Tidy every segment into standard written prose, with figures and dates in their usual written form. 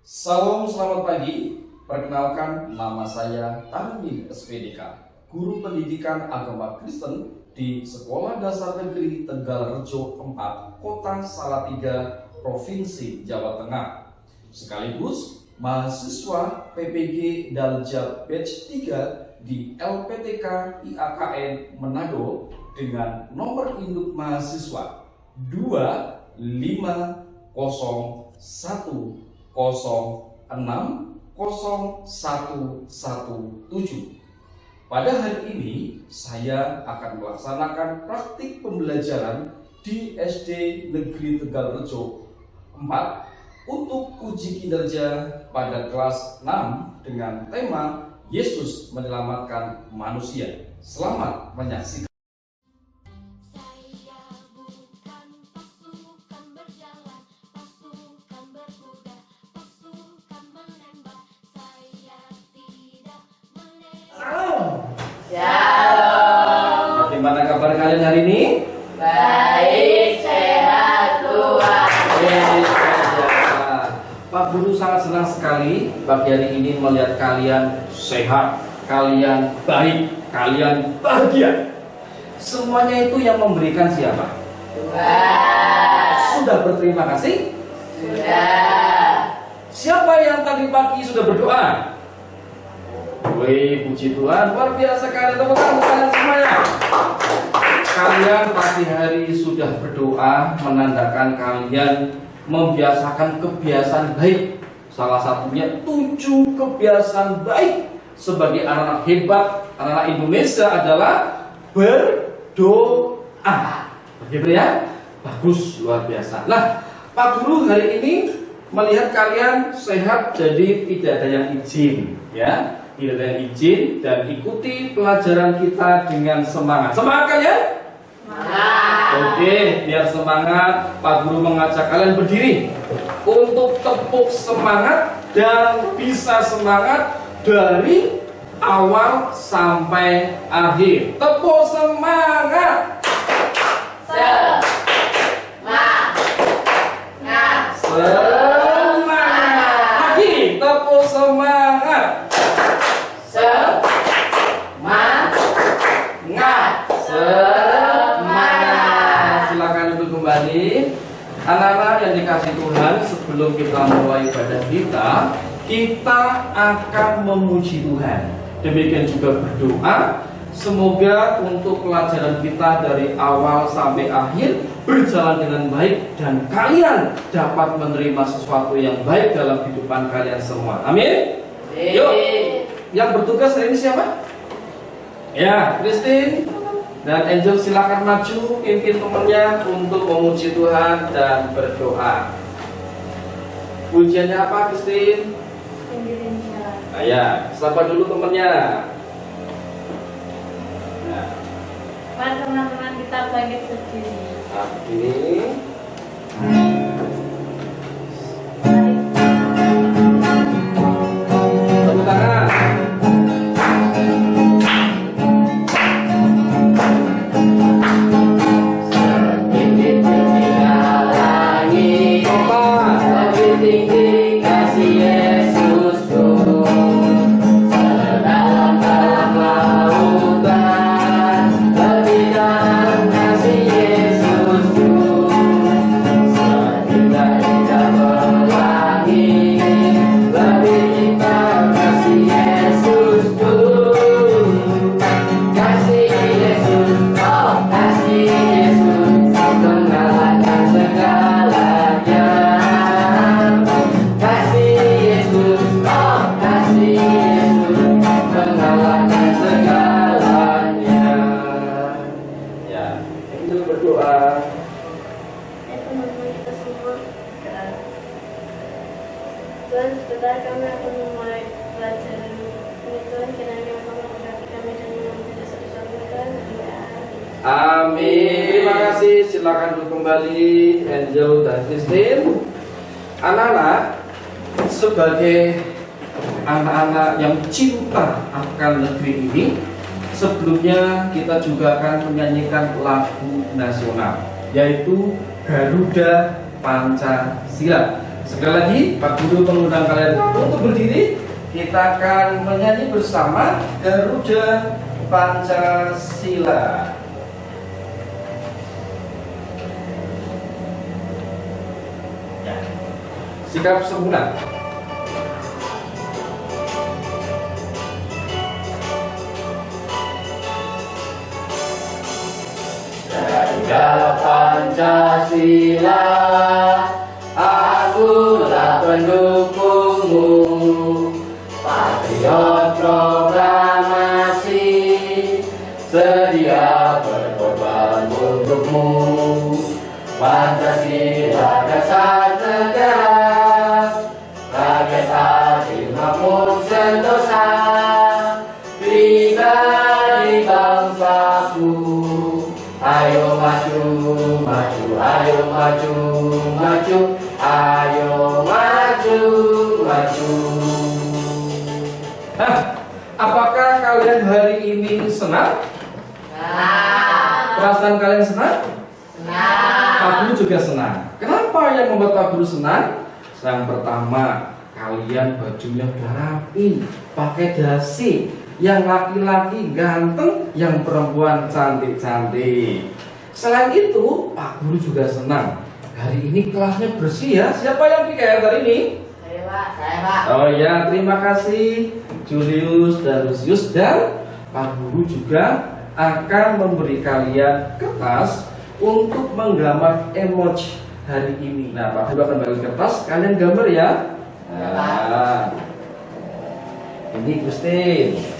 Salam, selamat pagi. Perkenalkan, nama saya Tarmin SPDK, Guru Pendidikan Agama Kristen di Sekolah Dasar Negeri Tegalrejo 4, Kota Salatiga, Provinsi Jawa Tengah. Sekaligus mahasiswa PPG Daljab Batch 3 di LPTK IAKN Manado dengan nomor induk mahasiswa 250016017. Pada hari ini saya akan melaksanakan praktik pembelajaran di SD Negeri Tegalrejo 4 untuk uji kinerja pada kelas 6 dengan tema Yesus menyelamatkan manusia. Selamat menyaksikan. Shalom. Bagaimana kabar kalian hari ini? Baik, sehat Tuhan. Pak Guru sangat senang sekali pagi hari ini melihat kalian sehat, kalian baik, kalian bahagia. Semuanya itu yang memberikan siapa? Tuhan. Sudah berterima kasih? Sudah. Siapa yang tadi pagi sudah berdoa? Wih, puji Tuhan, luar biasa kalian, tepuk tangan kalian semuanya. Kalian pagi hari sudah berdoa, menandakan kalian membiasakan kebiasaan baik. Salah satunya 7 kebiasaan baik sebagai anak-anak hebat, anak-anak Indonesia adalah berdoa. Begitu ya? Bagus, luar biasa. Nah, Pak Guru hari ini melihat kalian sehat, jadi tidak ada yang izin, ya. Tidak ada yang izin, dan ikuti pelajaran kita dengan semangat. Semangat kalian? Semangat. Oke, biar semangat, Pak Guru mengajak kalian berdiri untuk tepuk semangat dan bisa semangat dari awal sampai akhir. Tepuk semangat. Semangat. Semangat. Lagi, tepuk semangat. Semangat. Semangat. Silakan duduk kembali. Anak-anak yang dikasih Tuhan, sebelum kita mulai ibadah kita akan memuji Tuhan. Demikian juga berdoa. Semoga untuk pelajaran kita dari awal sampai akhir berjalan dengan baik dan kalian dapat menerima sesuatu yang baik dalam kehidupan kalian semua. Amin. Yuk. Yang bertugas hari ini siapa? Ya, Christine dan Angel, silakan maju, pimpin temannya untuk memuji Tuhan dan berdoa. Pujiannya apa, Christine? Nah, ya, sapa dulu temannya. Nah, Mari teman-teman kita bangkit berdiri. ini. Tepuk tangan. Tuhan, sebentar kami akan memulai pelajaran ini. Tuhan, kiranya Engkau memberkati kami dan mengampuni dosa-dosa kami. Amin. Terima kasih. Silakan duduk kembali, Angel dan Christine. Anak-anak, sebagai anak-anak yang cinta akan negeri ini, sebelumnya kita juga akan menyanyikan lagu nasional, yaitu Garuda Pancasila. Sekali lagi, Pak Guru mengundang kalian untuk berdiri. Kita akan menyanyi bersama Garuda Pancasila. Ya. Sikap sebulan. Garuda Pancasila, akulah pendukungmu, patriot proklamasi, sedia berkorban untukmu. Pancasila dasar negara, rakyat adil makmur sentosa, pribadi bangsaku. Ayo maju, maju, ayo maju, maju, ayo maju, maju. Nah, apakah kalian hari ini senang? Perasaan kalian senang? Pak Guru juga senang. Kenapa yang membuat Pak Guru senang? Yang pertama, kalian bajunya udah rapi, pakai dasi. Yang laki-laki ganteng, yang perempuan cantik-cantik. Selain itu, Pak Guru juga senang. Hari ini kelasnya bersih ya. Siapa yang bikin hari ini? Saya Pak. Oh ya, terima kasih Julius dan Lucius, dan Pak Guru juga akan memberi kalian kertas untuk menggambar emoji hari ini. Nah, Pak Guru akan bagi kertas, kalian gambar ya. Nah, ini Christine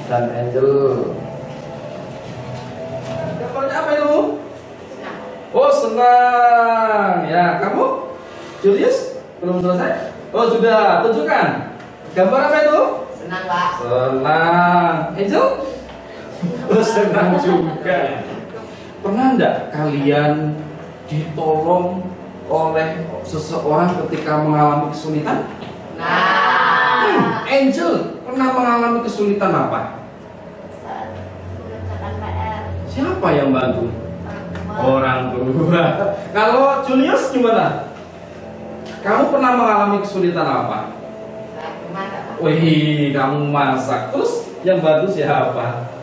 dan Angel. Gambarnya apa itu? Oh, senang. Ya, kamu? Julius? Belum selesai? Oh, sudah. Tunjukkan. Gambar apa itu? Senang Pak. Senang. Angel? Oh, senang juga. Pernah enggak kalian ditolong oleh seseorang ketika mengalami kesulitan? Angel pernah mengalami kesulitan apa? Mengerjakan PR. Siapa yang bantu? Orang tua. Kalau Julius gimana? Kamu pernah mengalami kesulitan apa? Wih, kamu masak. Terus yang bantu siapa?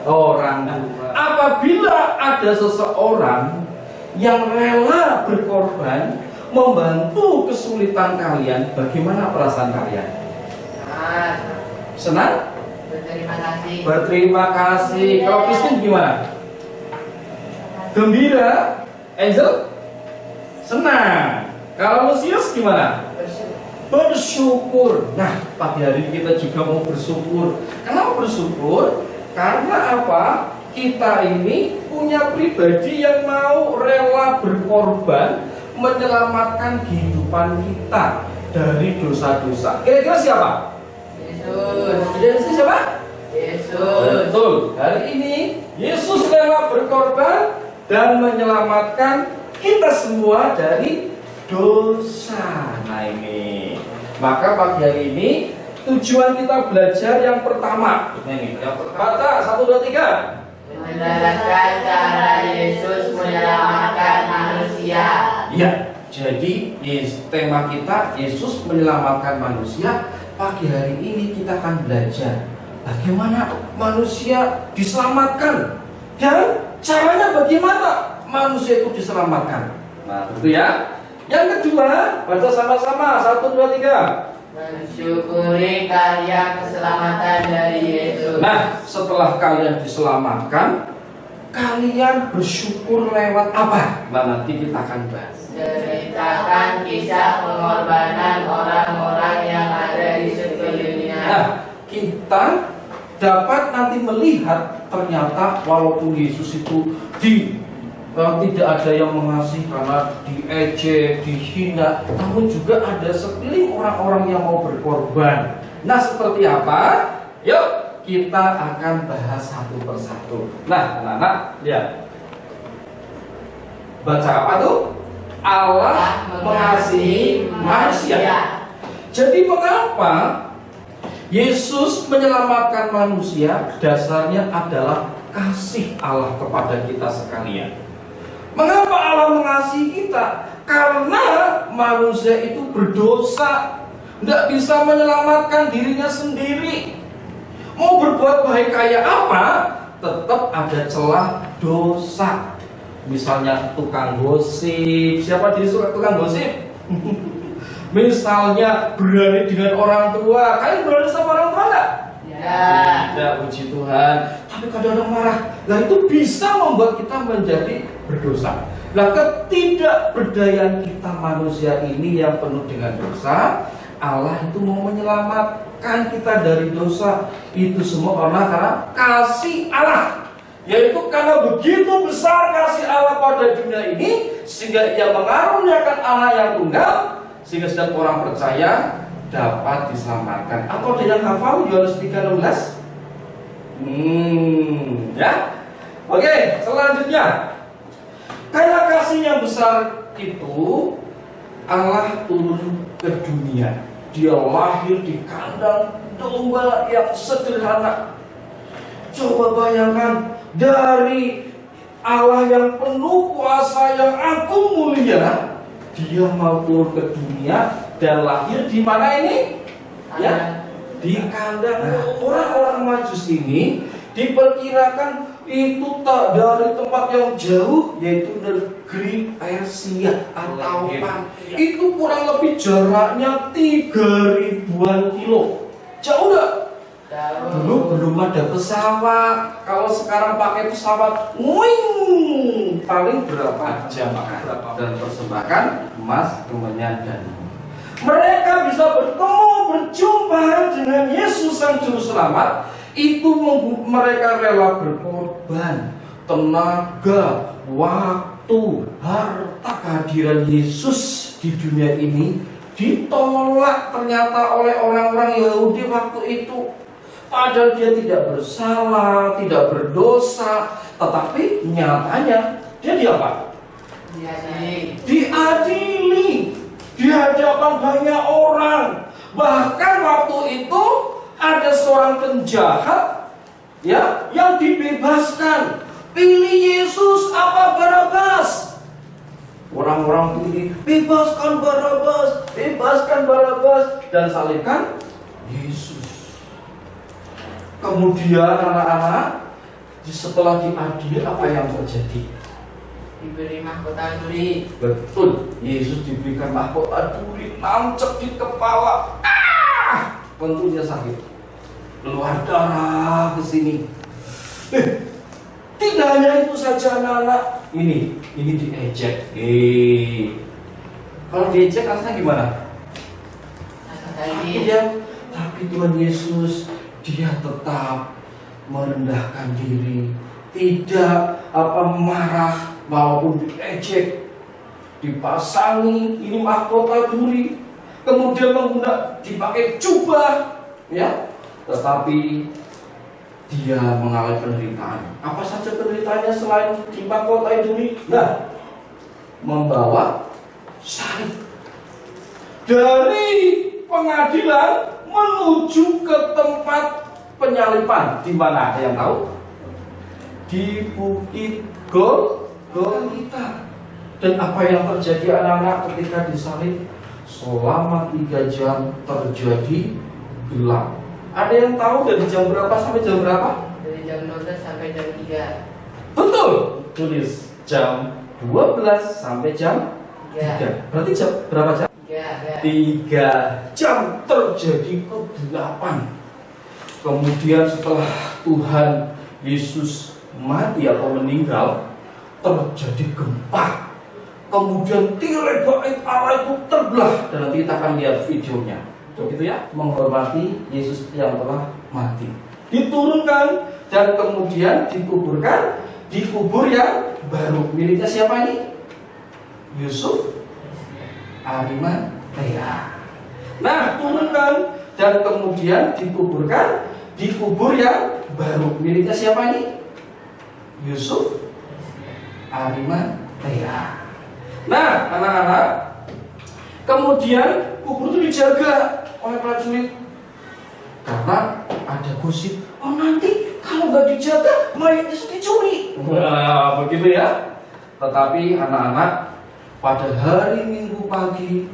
Orang tua. Apabila ada seseorang yang rela berkorban membantu kesulitan kalian, bagaimana perasaan kalian? Senang? Berterima kasih. Berterima kasih. Kalau Christine gimana? Gembira. Angel? Senang. Kalau Lucius gimana? Bersyukur. Nah, pagi hari ini kita juga mau bersyukur. Kenapa bersyukur? Karena apa? Kita ini punya pribadi yang mau rela berkorban menyelamatkan kehidupan kita dari dosa-dosa. Kira-kira siapa? Yesus. Yesus siapa? Yesus. Betul. Hari ini Yesus rela berkorban dan menyelamatkan kita semua dari dosa. Nah ini. Maka pagi hari ini tujuan kita belajar yang pertama. Nah ini. Yang pertama. Baca 1, 2, 3. Menjelaskan cara Yesus menyelamatkan manusia. Ya. Jadi tema kita Yesus menyelamatkan manusia. Pagi hari ini kita akan belajar bagaimana manusia diselamatkan dan caranya bagaimana manusia itu diselamatkan. Nah, itu ya. Yang kedua, baca sama-sama 1, 2, 3. Mensyukuri karya keselamatan dari Yesus. Nah, setelah kalian diselamatkan, kalian bersyukur lewat apa? Nah, nanti kita akan bahas. Ceritakan kisah pengorbanan orang-orang yang ada di sekelilingnya. Nah, kita dapat nanti melihat ternyata walaupun Yesus itu tidak ada yang mengasihi karena diejek, dihina, namun juga ada sekeliling orang-orang yang mau berkorban. Nah, seperti apa? Yuk, kita akan bahas satu persatu. Nah, anak-anak, lihat. Baca apa tuh? Allah mengasihi manusia. Jadi mengapa Yesus menyelamatkan manusia? Dasarnya adalah kasih Allah kepada kita sekalian. Mengapa Allah mengasihi kita? Karena manusia itu berdosa, tidak bisa menyelamatkan dirinya sendiri. Mau berbuat baik kayak apa, tetap ada celah dosa. Misalnya tukang gosip. Siapa di suka tukang gosip? Misalnya berani dengan orang tua. Kalian berani sama orang tua enggak? Ya. Tidak, puji Tuhan. Tapi kadang-kadang marah. Nah itu bisa membuat kita menjadi berdosa. Nah ketidakberdayaan kita manusia ini yang penuh dengan dosa, Allah itu mau menyelamatkan kita dari dosa. Itu semua karena kasih Allah. Yaitu karena begitu besar kasih Allah pada dunia ini, sehingga Ia mengaruniakan anak yang tunggal, sehingga setiap orang percaya dapat diselamatkan. Atau ada yang hafal Yohanes 3:16? Ya. Oke, selanjutnya. Karena kasih yang besar itu, Allah turun ke dunia. Dia lahir di kandang domba yang sederhana. Coba bayangkan, dari Allah yang penuh kuasa, yang agung mulia, Dia mau turun ke dunia dan lahir di mana ini? Ya, di kandang. Orang-orang Majus ini diperkirakan itu tak dari tempat yang jauh, yaitu negeri Persia atau itu kurang lebih jaraknya 3.000-an kilo. Jauh enggak? Dulu belum ada pesawat. Kalau sekarang pakai pesawat, wing, paling berapa jam? Dan persembahkan emas, kemenyan, dan mereka bisa bertemu, berjumpa dengan Yesus Sang Juru Selamat. Itu mereka rela berkorban tenaga, waktu, harta. Kehadiran Yesus di dunia ini ditolak ternyata oleh orang-orang Yahudi waktu itu. Padahal dia tidak bersalah, tidak berdosa, tetapi nyatanya dia diapa? Diadili di hadapan banyak orang. Bahkan waktu itu ada seorang penjahat, ya, yang dibebaskan. Pilih Yesus apa Barabas? Orang-orang pilih, bebaskan Barabas, bebaskan Barabas, dan salibkan Yesus. Kemudian anak-anak, setelah diadili, apa yang terjadi? Diberi mahkota duri. Betul, Yesus diberikan mahkota duri, nancep di kepala. Tentunya sakit, keluar darah ke sini. Tidak hanya itu saja anak-anak, ini diejek. Kalau diejek rasanya gimana? Iya, tapi Tuhan Yesus dia tetap merendahkan diri, tidak marah walaupun diejek, dipasangi ini mahkota duri, kemudian dipakai jubah, ya, tetapi dia mengalami penderitaan. Apa saja penderitaannya selain di mahkota duri? Nah, membawa salib dari pengadilan menuju ke tempat penyalipan. Di mana? Ada yang tahu? Di Bukit Golgota. Dan apa yang terjadi anak-anak ketika disalib? Selama 3 jam terjadi gelap. Ada yang tahu dari jam berapa sampai jam berapa? Dari jam 12 sampai jam 3. Betul. Tulis jam 12 sampai jam 3. Berarti jam berapa jam? 3 jam terjadi kegelapan. Kemudian setelah Tuhan Yesus mati atau meninggal, terjadi gempa. Kemudian tirai bait Allah itu terbelah. Dan nanti kita akan lihat videonya. Begitu ya, menghormati Yesus yang telah mati. Diturunkan dan kemudian dikuburkan di kubur yang baru. Miliknya siapa ini? Yusuf Arimatea. Nah, turunkan dan kemudian dikuburkan di kubur yang baru. Miliknya siapa ini? Yusuf Arimatea. Nah, anak-anak, kemudian kubur itu dijaga oleh prajurit karena ada gosip, oh nanti kalau nggak dijaga mayatnya dicuri. Wah, begitu ya. Tetapi anak-anak, pada hari Minggu pagi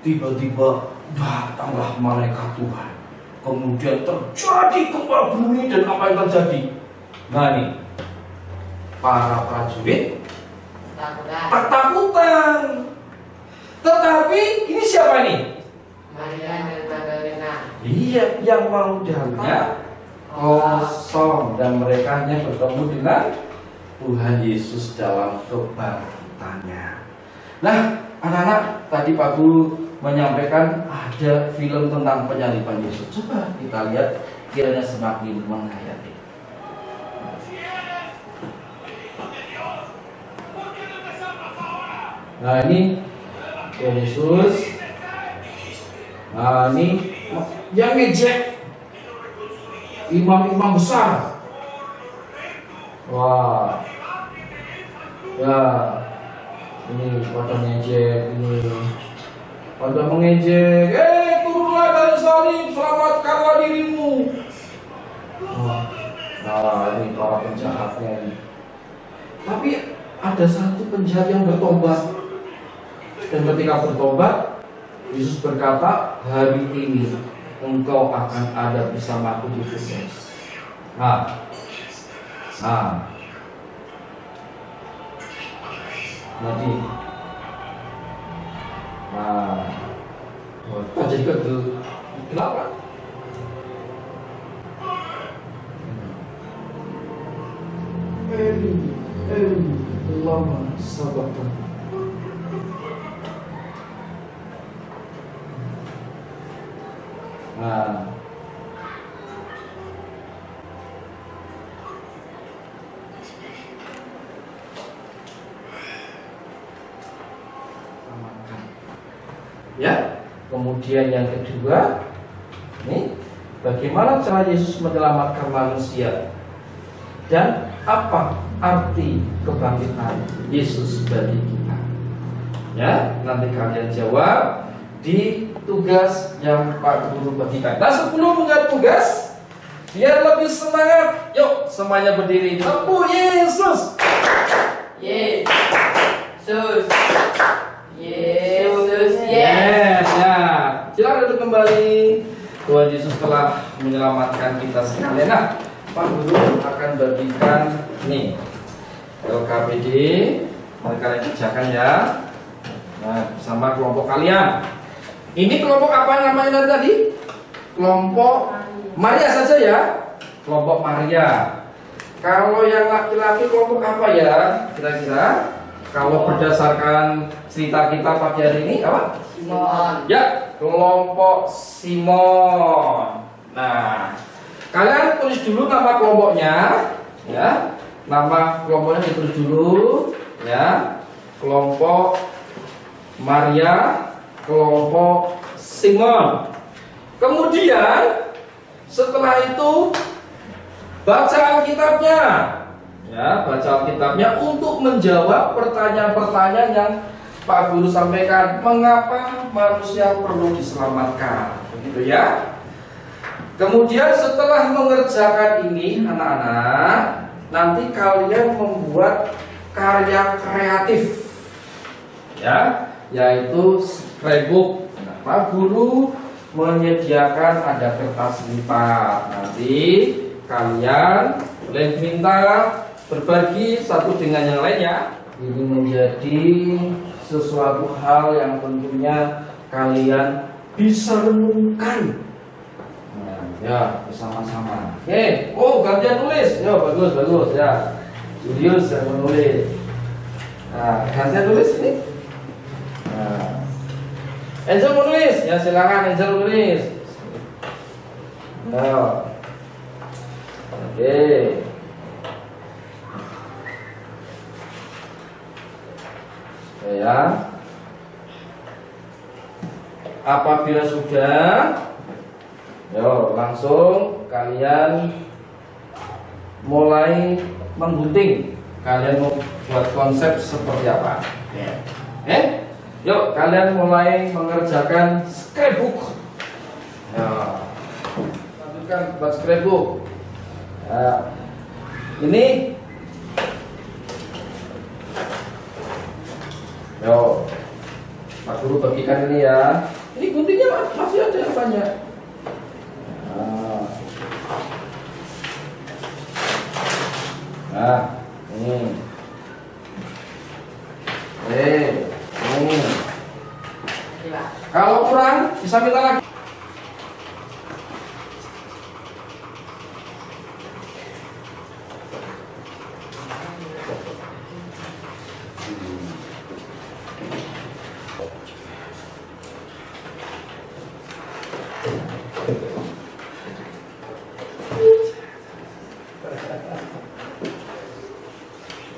tiba-tiba datanglah malaikat Tuhan. Kemudian terjadi gempa bumi dan apa yang terjadi? Nah nih, para prajurit ketakutan. Tetapi ini siapa nih? Maria dan Magdalena. Iya, yang mau dalamnya kosong dan mereka hanya bertemu dengan Tuhan Yesus dalam kebangkitannya. Nah, anak-anak, tadi Pak Guru menyampaikan ada film tentang penyaliban Yesus. Coba kita lihat, kiranya semakin menghayati. Nah ini Yesus. Nah ini yang ngejek imam-imam besar. Wah, ya ini pada ngejek, ini pada mengejek. Turunlah dari salib, selamatkanlah dirimu. Nah ini para penjahatnya ini. Tapi ada satu penjahat yang bertobat. Dan ketika bertobat, Yesus berkata, hari ini engkau akan ada bersamaku di surga. Jadi, jadi kenapa? Lama sabarkan. Ya, kemudian yang kedua, ini bagaimana cara Yesus menyelamatkan manusia dan apa arti kebangkitan Yesus bagi kita? Ya, nanti kalian jawab di tugas yang Pak Guru bagikan. Nah, sebelum menjawab tugas, biar lebih semangat, yuk semuanya berdiri. Tepuk Yesus. Yesus. Yesus. Yes, ya. Silakan duduk kembali. Tuhan Yesus telah menyelamatkan kita sekalian. Nah, Pak Guru akan bagikan nih LKPD. Mari kalian kerjakan ya. Nah, bersama kelompok kalian. Ini kelompok apa namanya tadi? Kelompok Maria saja ya. Kelompok Maria. Kalau yang laki-laki kelompok apa ya? Kira-kira? Kalau berdasarkan cerita kita pagi hari ini apa? Simon. Ya, kelompok Simon. Nah, kalian tulis dulu nama kelompoknya, ya. Nama kelompoknya ditulis dulu, ya. Kelompok Maria, kelompok Simon. Kemudian setelah itu baca Alkitabnya. Ya, baca Alkitabnya untuk menjawab pertanyaan-pertanyaan yang Pak Guru sampaikan. Mengapa manusia perlu diselamatkan? Begitu ya. Kemudian setelah mengerjakan ini anak-anak, nanti kalian membuat karya kreatif. Ya, yaitu scrapbook. Nah, Pak Guru menyediakan ada kertas lipat. Nanti kalian boleh minta berbagi satu dengan yang lainnya. Ini menjadi sesuatu hal yang tentunya kalian bisa renungkan. Nah, ya bersama-sama. Oke, gantian tulis. Ya bagus ya. Julius yang menulis. Nah, gantian tulis ini. Nah, Angel menulis. Ya silakan Angel menulis. Nah. Oke. Ya. Apabila sudah, langsung kalian mulai menggunting. Kalian mau buat konsep seperti apa? Yuk, kalian mulai mengerjakan scrapbook. Ya. Lanjutkan buat scrapbook. Nah, ini Guru bagikan ini ya. Ini guntingnya masih ada yang banyak. Nah, ini. Ini. Iya. Kalau kurang bisa minta lagi.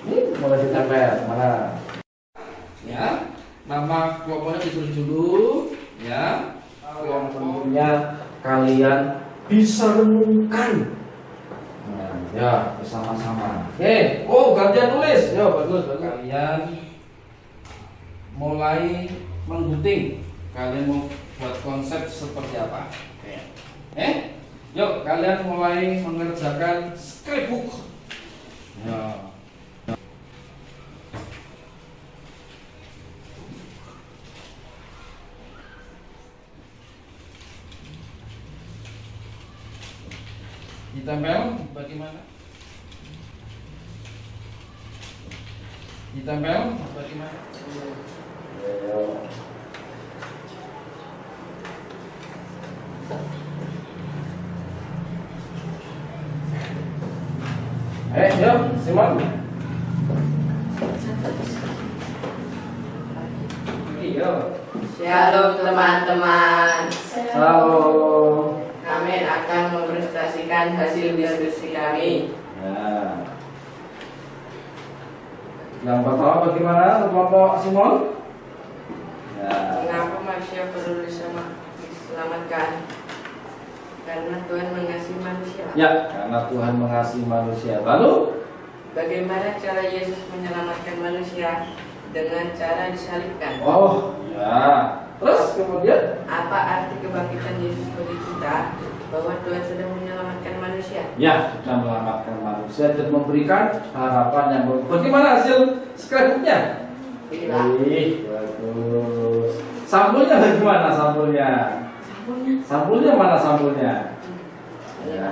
Ini mulai ditempel mana? Ya, nama kelompoknya ditulis dulu, ya. Yang tentunya kalian bisa renungkan. Nah, ya bersama-sama. Oke, gantian tulis. Ya bagus. Kalian mulai menggunting. Kalian mau buat konsep seperti apa? Yuk kalian mulai mengerjakan scrapbook. Ya. Ditempel bagaimana? Ditempel bagaimana? Yuk, Simon. Iya. Shalom teman-teman. Halo. Kami akan mempresentasikan hasil diskusi kami. Ya. Yang pertama bagaimana kelompok Simon? Ya. Mengapa manusia perlu diselamatkan? Karena Tuhan mengasihi manusia. Ya, karena Tuhan mengasihi manusia. Lalu, Bagaimana cara Yesus menyelamatkan manusia? Dengan cara disalibkan. oh, ya. Terus kemudian, Apa arti kebangkitan Yesus bagi kita? Bahwa Tuhan sedang menyelamatkan manusia. ya, sudah menyelamatkan manusia dan memberikan harapan yang bagus. Bagaimana hasil scrapbooknya? Iya. Ih, bagus. Sampulnya bagaimana sampulnya? Sampulnya mana sampulnya? Ya,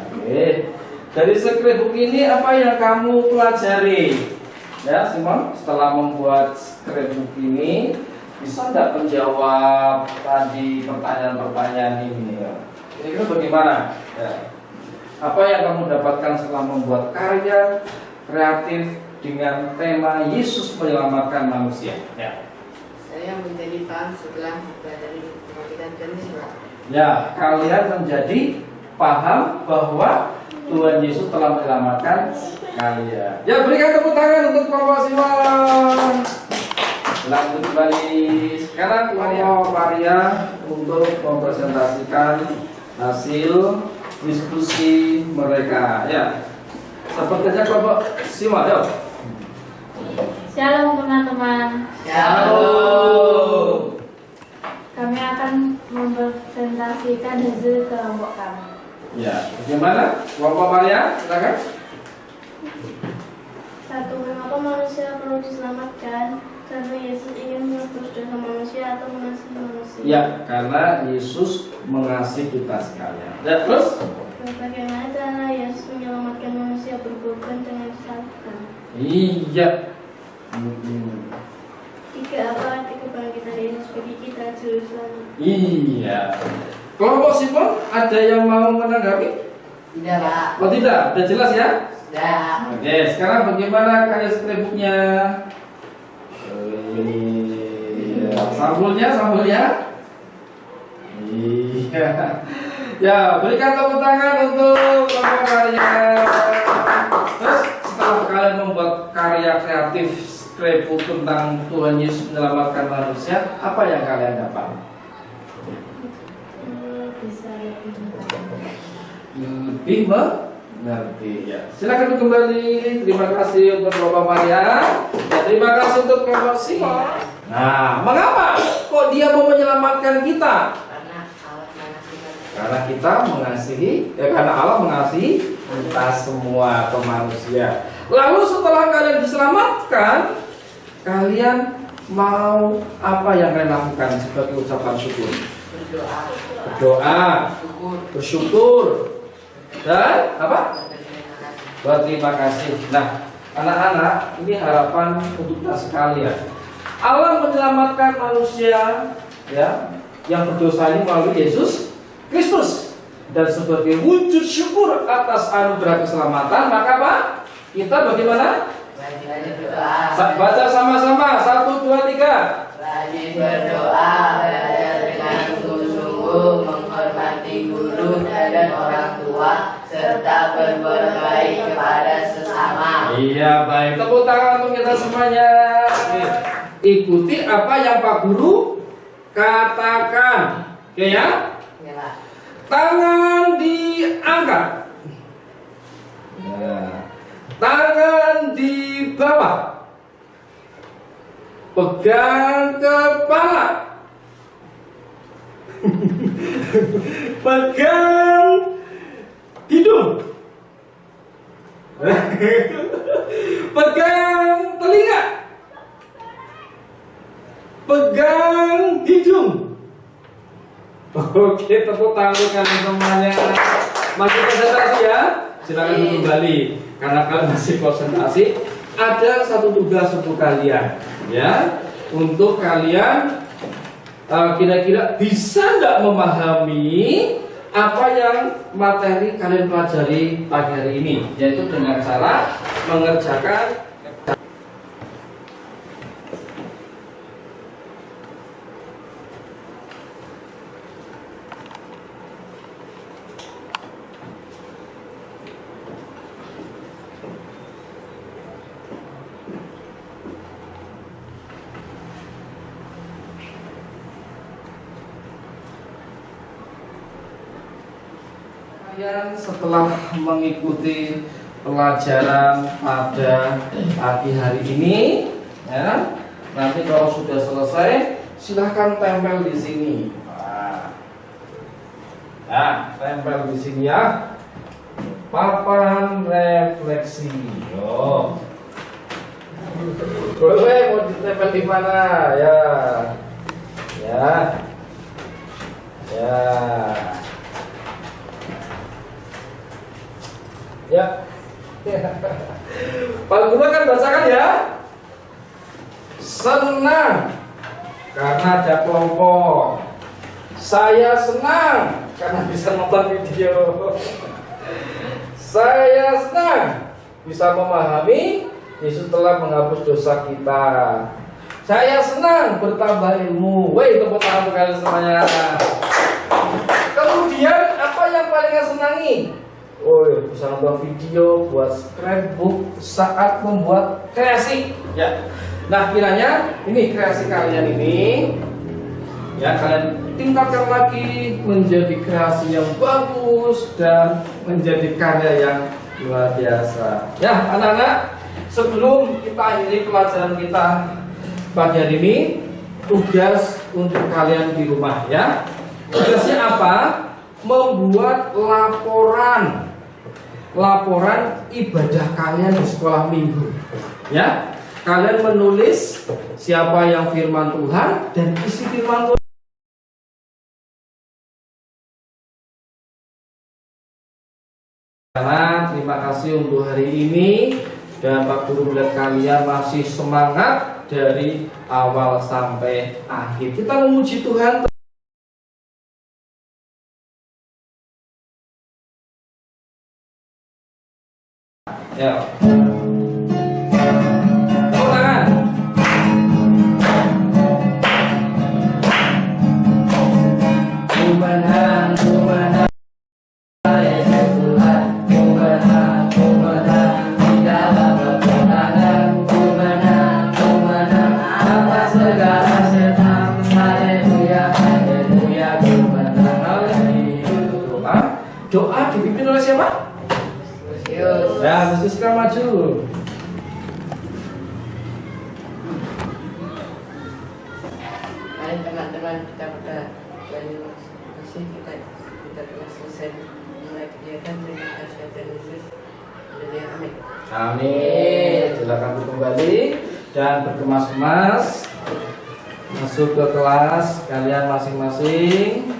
oke. Dari scrapbook ini apa yang kamu pelajari? Ya, Simon, setelah membuat scrapbook ini, bisa nggak menjawab tadi pertanyaan-pertanyaan ini? Kira-kira bagaimana? Ya. Apa yang kamu dapatkan setelah membuat karya kreatif dengan tema Yesus menyelamatkan manusia? Ya. Saya menjadi paham setelah mempelajari kebangkitan Yesus, Pak. Ya, kalian menjadi paham bahwa Tuhan Yesus telah menyelamatkan kalian. Ya, berikan tepuk tangan untuk kelompok Simon. Lanjut kembali. Sekarang kelompok Maria untuk mempresentasikan hasil diskusi mereka. Ya, sepertinya kelompok Simon. Yuk. Shalom teman-teman. Shalom. Kami akan mempresentasikan hasil kelompok kami. Ya, bagaimana? Kelompok Maria, silakan. 1. Mengapa manusia perlu diselamatkan? Karena Yesus ingin menebus dosa manusia atau mengasihi manusia. Ya, karena Yesus mengasihi kita sekalian. Ya, terus? Bagaimana cara Yesus menyelamatkan manusia berkorban dengan disalibkan? Iya. 3. Apa arti kebangkitan Yesus bagi kita juru selamat? Iya. Kelompok Simon, ada yang mau menanggapi? Tidak, Pak. Oh tidak, sudah jelas ya? Sudah. Oke, sekarang bagaimana karya scrapbooknya? Iya. Sampulnya? Iya. Ya, berikan tepuk tangan untuk kelompok karya. Terus setelah kalian membuat karya kreatif scrapbook tentang Tuhan Yesus menyelamatkan manusia, apa yang kalian dapat? Bisa Lebih mengerti ya. Silakan kembali. Terima kasih untuk Bapak Maria. Ya, terima kasih untuk Bapak Simon. Nah, mengapa kok dia mau menyelamatkan kita? Karena kita mengasihi, karena Allah mengasihi kita semua atau manusia. Lalu setelah kalian diselamatkan, kalian mau apa yang kalian lakukan sebagai ucapan syukur? Berdoa. Berdoa, Syukur. bersyukur, dan apa? Terima kasih. Berterima kasih. Nah, anak-anak, ini harapan untuk kita sekalian. Allah menyelamatkan manusia ya yang berdosa ini melalui Yesus Kristus, dan sebagai wujud syukur atas anugerah keselamatan, maka apa? Kita bagaimana? Rajin berdoa. Baca sama-sama, 1, 2, 3. Rajin berdoa, belajar dengan sungguh-sungguh, menghormati guru dan orang tua, serta berbuat baik kepada sesama. Iya, baik. Tepuk tangan untuk kita semuanya. Oke. Ikuti apa yang Pak Guru katakan. Oke ya? Ya, Pak. Tangan diangkat. Nah, tangan di bawah. Pegang kepala. Pegang hidung. Pegang telinga. Pegang hidung. Oke, tepuk tangan untuk kalian semuanya. Masih konsentrasi ya? Silakan duduk kembali. Karena kalian masih konsentrasi, ada satu tugas untuk kalian, ya, untuk kalian kira-kira bisa nggak memahami apa yang materi kalian pelajari pagi hari ini, yaitu dengan cara mengerjakan. Kalian setelah mengikuti pelajaran pada pagi hari ini, ya, nanti kalau sudah selesai, silahkan tempel di sini. Nah, tempel di sini ya. Papan refleksi. Yo. Boleh mau ditempel di mana? Ya. Ya. Ya. Ya. Pak Guru kan bacakan ya. Senang karena ada kelompok. Saya senang karena bisa nonton video. Saya senang bisa memahami Yesus telah menghapus dosa kita. Saya senang bertambah ilmu. Woi, tepuk tangan untuk kalian semuanya. Kemudian apa yang paling kalian senangi? Oh, bisa nonton video, buat scrapbook saat membuat kreasi. Ya. Nah, kiranya ini kreasi kalian ini, ya, kalian tingkatkan lagi menjadi kreasi yang bagus dan menjadi karya yang luar biasa. Ya, anak-anak, sebelum kita akhiri pelajaran kita pagi hari ini, tugas untuk kalian di rumah ya. Tugasnya apa? Membuat laporan ibadah kalian di sekolah minggu. Ya, kalian menulis siapa yang firman Tuhan dan isi firman Tuhan. Terima kasih untuk hari ini, dan Pak Guru melihat kalian masih semangat dari awal sampai akhir. Kita memuji Tuhan. Ya. Tepuk tangan. Kumenang, kumenang, Yesus Tuhan. Kumenang, kumenang, di dalam kemenangan. Kumenang, kumenang, atas segala setan. Haleluya, haleluya, kumenang. Haleluya. Doa dipimpin oleh siapa? Ya, Yesus kan maju. Mari teman-teman, kita pada terima kasih kita telah selesai mulai kegiatan dengan kasih Yesus. Amin. Amin. Silakan kembali. Jangan berkemas-kemas. Masuk ke kelas kalian masing-masing.